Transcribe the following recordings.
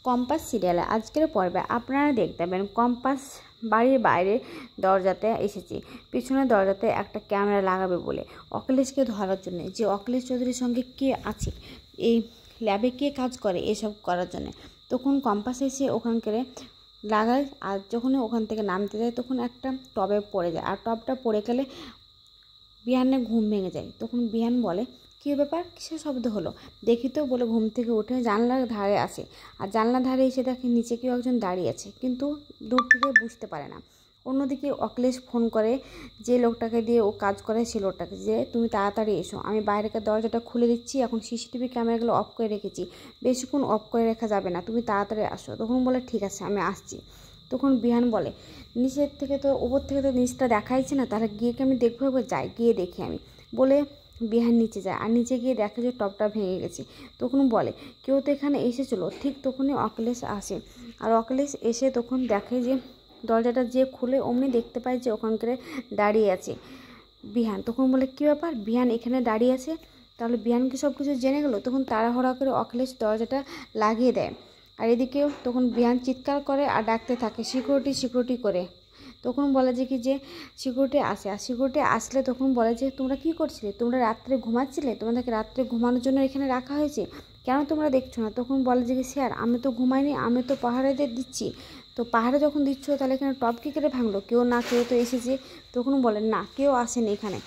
Compass সিরিয়ালে আজকের পর্বে আপনারা দেখতে পাবেন কম্পাস বাড়ির বাইরে দরজাতে এসেছে, পিছনের দরজাতে একটা ক্যামেরা লাগাবে বলে অখিলেশকে ধরার জন্য, যে অখিলেশ চৌধুরীর সঙ্গে কে আছে, এই ল্যাবে কে কাজ করে, এসব করার জন্য। তখন কম্পাস এসে ওখানকার লাগায়, আর যখনই ওখান থেকে নামতে যায় তখন একটা টবে পড়ে যায়, আর টবটা পড়ে গেলে বিহানের ঘুম ভেঙে যায়। তখন বিহান বলে, কী ব্যাপার, কিসের শব্দ হলো, দেখি তো বলে ঘুম থেকে উঠে জানলার ধারে আসে, আর জানলার ধারে এসে দেখে নিচে কেউ একজন দাঁড়িয়ে আছে, কিন্তু দূর থেকে বুঝতে পারে না। অন্যদিকে অখিলেশ ফোন করে যে লোকটাকে দিয়ে ও কাজ করে, সে লোকটাকে, যে তুমি তাড়াতাড়ি এসো, আমি বাইরেকার দরজাটা খুলে দিচ্ছি, এখন সিসিটিভি ক্যামেরাগুলো অফ করে রেখেছি, বেশিক্ষণ অফ করে রাখা যাবে না, তুমি তাড়াতাড়ি আসো। তখন বলে ঠিক আছে, আমি আসছি। তখন বিহান বলে, নিচের থেকে তো ওপর থেকে তো নিচটা দেখাইছে না, তাহলে গিয়ে কি আমি দেখবো, একবার যাই, গিয়ে দেখি আমি বলে বিহান নিচে যায়, আর নিচে গিয়ে দেখে যে টপটা ভেঙে গেছে। তখন বলে, কেউ তো এখানে এসেছিলো। ঠিক তখনই অখিলেশ আসে, আর অখিলেশ এসে তখন দেখে যে দরজাটা যে খুলে অমনি দেখতে পায় যে ওখানকার দাঁড়িয়ে আছে বিহান। তখন বলে, কী ব্যাপার, বিহান এখানে দাঁড়িয়ে আছে, তাহলে বিহানকে সব কিছু জেনে গেল। তখন তাড়াহুড়া করে অখিলেশ দরজাটা লাগিয়ে দেয়, আর এদিকেও তখন বিহান চিৎকার করে আর ডাকতে থাকে, সিকিউরিটি সিকিউরিটি করে। তখন বলে যে কি যে সিকিউরিটি আসে, আর সিকিউরিটি আসলে তখন বলে যে তোমরা কি করছিলে, তোমরা রাত্রে ঘুমাচ্ছিলে, তোমাদেরকে রাত্রে ঘুমানোর জন্য এখানে রাখা হয়েছে, কেন তোমরা দেখছো না? তখন বলে যে কি স্যার, আমি তো ঘুমাইনি, আমি তো পাহাড়েদের দিচ্ছি, তো পাহাড়ে যখন দিচ্ছ তাহলে এখানে টপ কী করে ভাঙলো, কেউ না কেউ তো এসেছে। তখন বলে, না কেউ আসেনি এখানে।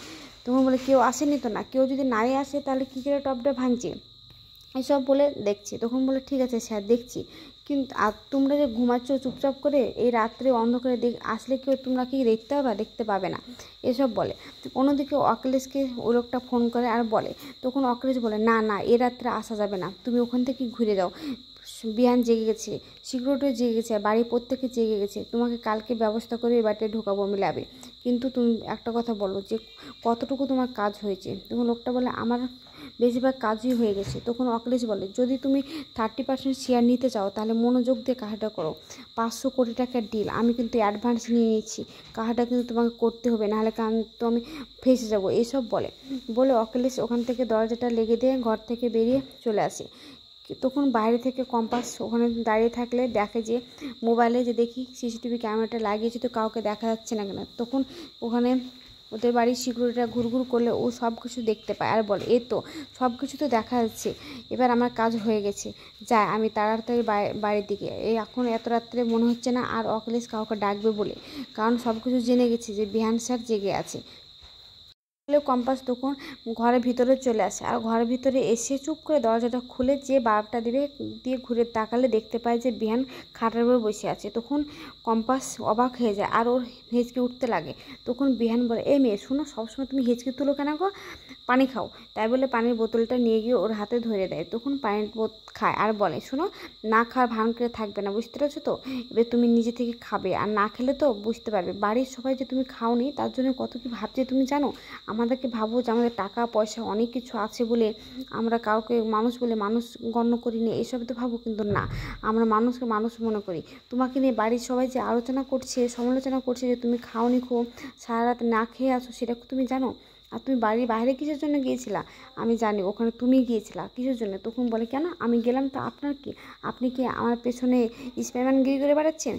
তখন বলে, কেউ আসেনি তো, না কেউ যদি নাই আসে তাহলে কী করে টপটা ভাঙছে, এসব বলে দেখছি। তখন বলে, ঠিক আছে স্যার, দেখছি, কিন্তু আর তোমরা যে ঘুমাচ্ছ চুপচাপ করে, এই রাত্রে অন্ধকারে আসলে কেউ তোমরা কি দেখতে পাবে, দেখতে পাবে না, এসব বলে। অন্যদিকে অখিলেশকে ওই লোকটা ফোন করে আর বলে, তখন অখিলেশ বলে, না না, এ রাত্রে আসা যাবে না, তুমি ওখান থেকে ঘুরে যাও, বিহান জেগে গেছে, সিকিউরিটিও জেগে গেছে, বাড়ির প্রত্যেকে জেগে গেছে, তোমাকে কালকে ব্যবস্থা করে এই বাড়িতে ঢোকাবো আমি ল্যাবে, কিন্তু তুমি একটা কথা বলো যে কতটুকু তোমার কাজ হয়েছে। তখন লোকটা বলে, আমার বেশিরভাগ কাজই হয়ে গেছে। তখন অখিলেশ বলে, যদি তুমি 30% শেয়ার নিতে চাও তাহলে মনোযোগ দিয়ে কাজটা করো, 500 কোটি টাকার ডিল, আমি কিন্তু অ্যাডভান্স নিয়ে নিচ্ছি, কাজটা কিন্তু তোমাকে করতে হবে, নাহলে তো আমি ফেসে যাবো, এসব বলে অখিলেশ ওখান থেকে দরজাটা লেগে দিয়ে ঘর থেকে বেরিয়ে চলে আসে। তখন বাইরে থেকে কম্পাস ওখানে দাঁড়িয়ে থাকলে দেখে যে মোবাইলে যে দেখি সিসিটিভি ক্যামেরাটা লাগিয়েছে, তো কাউকে দেখা যাচ্ছে না কেন। তখন ওখানে ওদের বাড়ির সিকিউরিটিটা ঘুরঘুর করলে ও সব কিছু দেখতে পায়, আর বলে, এই তো সব কিছু তো দেখা যাচ্ছে, এবার আমার কাজ হয়ে গেছে, যাই আমি তাড়াতাড়ি বাড়ির দিকে, এই এখন এত রাত্রে মনে হচ্ছে না আর অখিলেশ কাউকে ডাকবে বলে, কারণ সব কিছু জেনে গেছে যে বিহান স্যার জেগে আছে। কম্পাস তখন ঘরের ভিতরে চলে আসে, আর ঘরের ভিতরে এসে চুপ করে দরজাটা খুলে যে বাল্বটা দিয়ে ঘুরে তাকালে দেখতে পায় যে বিহান খাটের উপর বসে আছে। তখন কম্পাস অবাক হয়ে যায় আর ওর হেঁচকে উঠতে লাগে। তখন বিহান বলে, এই মেয়ে শুনো, সবসময় তুমি হেঁচকে তুলো কেন গো, পানি খাও। তাই বলে পানির বোতলটা নিয়ে গিয়ে ওর হাতে ধরে দেয়। তখন পানির খায় আর বলে, শুনো, না খাওয়ার ভান করে থাকবে না, বুঝতে পারছো তো, এবার তুমি নিজে থেকে খাবে, আর না খেলে তো বুঝতে পারবে, বাড়ির সবাই যে তুমি খাওনি তার জন্য কত কি ভাবছে তুমি জানো, আমাদেরকে ভাবো যে আমাদের টাকা পয়সা অনেক কিছু আছে বলে আমরা কাউকে মানুষ বলে মানুষ গণ্য করি না, এসব তো ভাবো, কিন্তু না, আমরা মানুষকে মানুষ মনে করি। তোমাকে নিয়ে বাড়ির সবাই যে আলোচনা করছে, সমালোচনা করছে যে তুমি খাওনি, খুব সারা রাত না খেয়ে আসো, সেটা তুমি জানো, আর তুমি বাড়ির বাইরে কিসের জন্য গিয়েছিলা, আমি জানি ওখানে তুমি গিয়েছিলা কিসের জন্য। তখন বলে, কেন আমি গেলাম তো আপনার কি, আপনি কি আমার পেছনে স্পাইম্যানগিরি করে বেড়াচ্ছেন?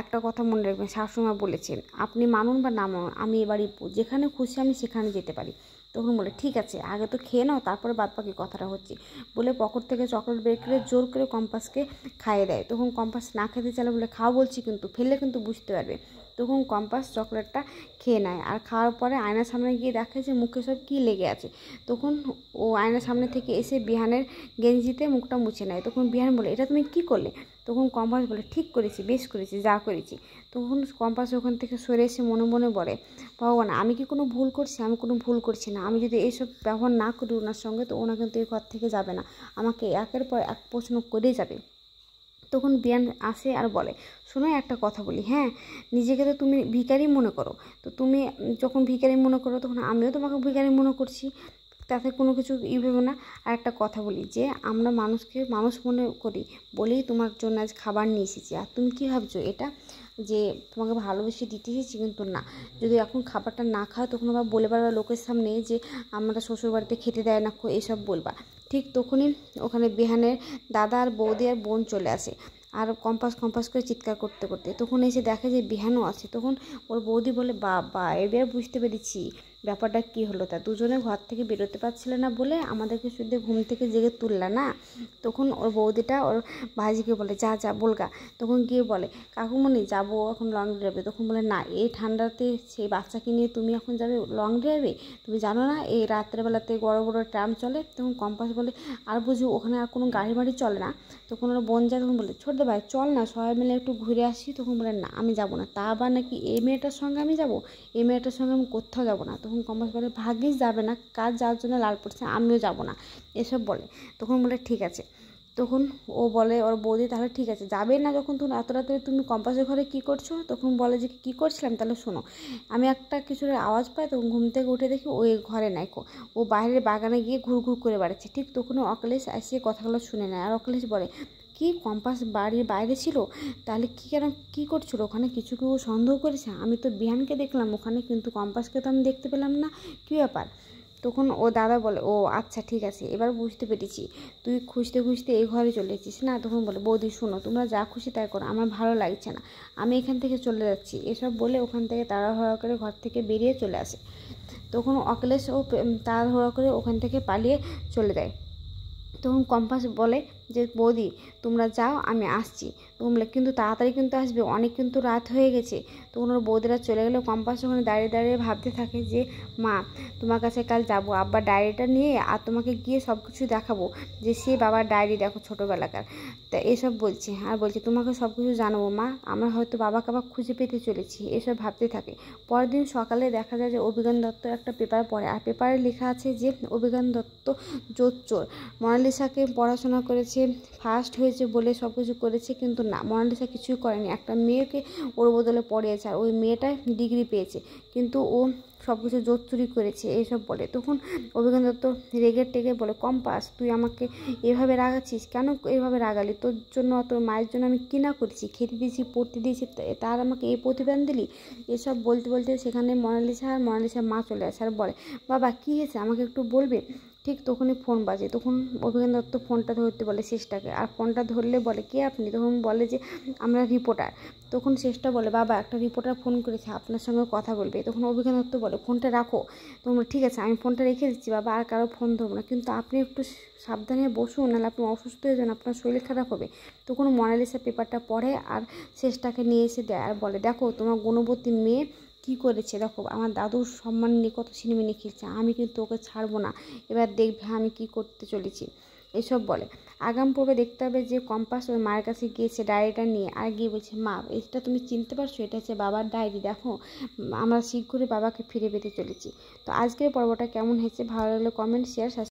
একটা কথা মনে রাখবেন, শাশুড়িমা বলেছেন, আপনি মানুন বা না মানুন, আমি এবারই যেখানে খুশি আমি সেখানে যেতে পারি। তখন বলে, ঠিক আছে, আগে তো খেয়ে নাও, তারপরে বাদবাকি কথাটা হচ্ছে, বলে পকেট থেকে চকলেট বের করে জোর করে কম্পাসকে খাইয়ে দেয়। তখন কম্পাস না খেতে চাইলে বলে, খাও বলছি কিন্তু, ফেললে কিন্তু বুঝতে পারবে। তখন কম্পাস চকলেটটা খেয়ে নেয়, আর খাওয়ার পরে আয়নার সামনে গিয়ে দেখে যে মুখে সব কী লেগে আছে। তখন ও আয়নার সামনে থেকে এসে বিহানের গেঞ্জিতে মুখটা মুছে নেয়। তখন বিহান বলে, এটা তুমি কি করলে? তখন কম্পাস বলে, ঠিক করেছি, বেশ করেছি, যা করেছি। তখন কম্পাস ওখান থেকে সরে এসে মনে মনে বলে, ভগবান, আমি কি কোনো ভুল করছি? আমি কোনো ভুল করছি না, আমি যদি এইসব ব্যবহার না করি ওনার সঙ্গে, তো ওনা কিন্তু এই ঘর থেকে যাবে না, আমাকে একের পর এক প্রশ্ন করেই যাবে। তখন বিয়ান আসে আর বলে, শোনো একটা কথা বলি, হ্যাঁ, নিজেকে তো তুমি ভিখারি মনে করো, তো তুমি যখন ভিখারি মনে করো তখন আমিও তোমাকে ভিখারি মনে করছি, তাতে কোনো কিছু ভেবো না। আর একটা কথা বলি, যে আমরা মানুষকে মানুষ মনে করি বলেই তোমার জন্য আজ খাবার নিয়ে এসেছি, আর তুমি কী ভাবছো এটা যে তোমাকে ভালোবেসে দিতে এসেছি, কিন্তু না, যদি এখন খাবারটা না খাও তখন আবার বলে পারবা লোকের সামনে যে আমরা শ্বশুরবাড়িতে খেতে দেয় না, এসব বলবা, ঠিক তখনই ওখানে বিহানের দাদা আর বৌদি আর বোন চলে আসে, আর কম্পাস করে চিৎকার করতে করতে। তখন এসে দেখে যে বিহানও আছে। তখন ওর বৌদি বলে, বাবা এবার বুঝতে পেরেছি ব্যাপারটা কী হলো। তা দুজনে ঘর থেকে বেরোতে পারছিল না বলে আমাদেরকে শুধু ঘুম থেকে জেগে তুললা না। তখন ওর বৌদিটা ওর ভাইজিকে বলে, যা যা বলগা। তখন গিয়ে বলে, কাকুমণি যাবো এখন লং ড্রাইভে। তখন বলে, না এই ঠান্ডাতে সেই বাচ্চাকে নিয়ে তুমি এখন যাবে লং ড্রাইভে? তুমি জানো না এই রাত্রেবেলাতে বড় বড় ট্রাম চলে? তখন কম্পাস বলে, আর বুঝি ওখানে আর কোনো গাড়ি বাড়ি চলে না? তখন ওর বোন যায়। তখন বলে, ছোট ভাই চল না সবাই মিলে একটু ঘুরে আসি। তখন বলে, না আমি যাবো না। তা আবার নাকি এই মেয়েটার সঙ্গে আমি যাবো? এই মেয়েটার সঙ্গে আমি কোথাও যাবো না। তখন কম্পাস বলে, ভাগ্যিস যাবে না, কাজ যাওয়ার জন্য লাল পড়ছে, আমিও যাবো না এসব বলে। তখন বলে, ঠিক আছে। তখন ও বলে ওর বৌদি, তাহলে ঠিক আছে যাবে না যখন তুমি এত রাতে তুমি কম্পাসের ঘরে কী করছো? তখন বলে যে কী করছিলাম, তাহলে শোনো। আমি একটা কিছুর আওয়াজ পাই, তখন ঘুম থেকে উঠে দেখি ওই ঘরে নাই, ও বাইরের বাগানে গিয়ে ঘুরঘুর করে বেড়াচ্ছে। ঠিক তখন অখিলেশ এসে কথাগুলো শুনে নেয়, আর অখিলেশ বলে, কি কম্পাস বাড়ির বাইরে ছিল? তাহলে কী করছিল ওখানে? কিছু কেউ সন্দেহ করেছে? আমি তো বিহানকে দেখলাম ওখানে, কিন্তু কম্পাসকে তো আমি দেখতে পেলাম না, কী ব্যাপার? তখন ও দাদা বলে, ও আচ্ছা ঠিক আছে এবার বুঝতে পেরেছি, তুই খুঁজতে খুঁজতে এই ঘরে চলে এসেছিস না। তখন বলে, বৌদি শোনো, তোমরা যা খুশি তাই করো, আমার ভালো লাগছে না, আমি এখান থেকে চলে যাচ্ছি। এসব বলে ওখান থেকে তাড়াহুড়া করে ঘর থেকে বেরিয়ে চলে আসে। তখন অখিলেশ ও তাড়াহুড়া করে ওখান থেকে পালিয়ে চলে যায়। তখন কম্পাস বলে যে, বৌদি তোমরা যাও আমি আসছি। তখন বলে, কিন্তু তাড়াতাড়ি কিন্তু আসবে, অনেক কিন্তু রাত হয়ে গেছে। তখন ওর বৌদিরা চলে গেলে কম্পাস ওখানে দাঁড়িয়ে দাঁড়িয়ে ভাবতে থাকে যে, মা তোমার কাছে কাল যাবো আব্বার ডায়েরিটা নিয়ে, আর তোমাকে গিয়ে সব কিছু দেখাবো যে সে বাবার ডায়েরি দেখো ছোটোবেলাকার। তা এসব বলছে, আর বলছে তোমাকে সব কিছু জানাবো মা, আমরা হয়তো বাবাকে আবার খুঁজে পেতে চলেছি, এসব ভাবতে থাকে। পরের দিন সকালে দেখা যায় যে অভিজ্ঞান দত্ত একটা পেপার পড়ে, আর পেপারে লেখা আছে যে অভিজ্ঞান দত্ত জোচ্চোর। মোনালিসাকে পড়াশোনা করেছে, ফার্স্ট হয়েছে বলে সব কিছু করেছে, কিন্তু না, মোনালিসা কিছুই করেনি, একটা মেয়েকে ওর বদলে পড়িয়েছে, আর ওই মেয়েটা ডিগ্রি পেয়েছে, কিন্তু ও সব কিছু জোর চুরি করেছে এইসব বলে। তখন অভিজ্ঞান দত্ত রেগে বলে, কম্পাস তুই আমাকে এভাবে রাগাচ্ছিস কেন? এভাবে রাগালি? তোর জন্য তোর মায়ের জন্য আমি কী না করেছি, খেতে দিয়েছি, পড়তে দিয়েছি, তার আমাকে এই প্রতিদান দিলি? এসব বলতে বলতে সেখানে মোনালিসার মা চলে আসে আর বলে, বাবা কী হয়েছে আমাকে একটু বলবে? ঠিক তখনই ফোন বাজে। তখন অভিজ্ঞান দত্ত ফোনটা ধরতে বলে শেষটাকে, আর ফোনটা ধরলে বলে, কে আপনি? তখন বলে যে, আমরা রিপোর্টার। তখন শেষটা বলে, বাবা একটা রিপোর্টার ফোন করেছে, আপনার সঙ্গে কথা বলবে। তখন অভিজ্ঞান দত্ত বলে, ফোনটা রাখো। তখন ঠিক আছে আমি ফোনটা রেখে দিচ্ছি বাবা, আর কারো ফোন ধরবো না, কিন্তু আপনি একটু সাবধানে বসুন, নাহলে আপনি অসুস্থ হয়ে যান, আপনার শরীর খারাপ হবে। তখন মোনালিসা পেপারটা পড়ে আর শেষটাকে নিয়ে এসে দেয়, আর বলে, দেখো তোমার গুণবতী মেয়ে কী করেছে, দেখো আমার দাদুর সম্মান নিয়ে কত ছিনিমিনি খেলছে, আমি কিন্তু ওকে ছাড়বো না, এবার দেখবে আমি কি করতে চলেছি এসব বলে। আগাম পর্বে দেখতে হবে যে কম্পাস ওর মায়ের কাছে গিয়েছে ডায়েরিটা নিয়ে, আর গিয়ে বলছে, মা এটা তুমি চিনতে পারছো, এটা হচ্ছে বাবার ডায়েরি, দেখো আমরা শীঘ্রই বাবাকে ফিরে পেতে চলেছি। তো আজকের পর্বটা কেমন হয়েছে, ভালো লাগলে কমেন্ট শেয়ার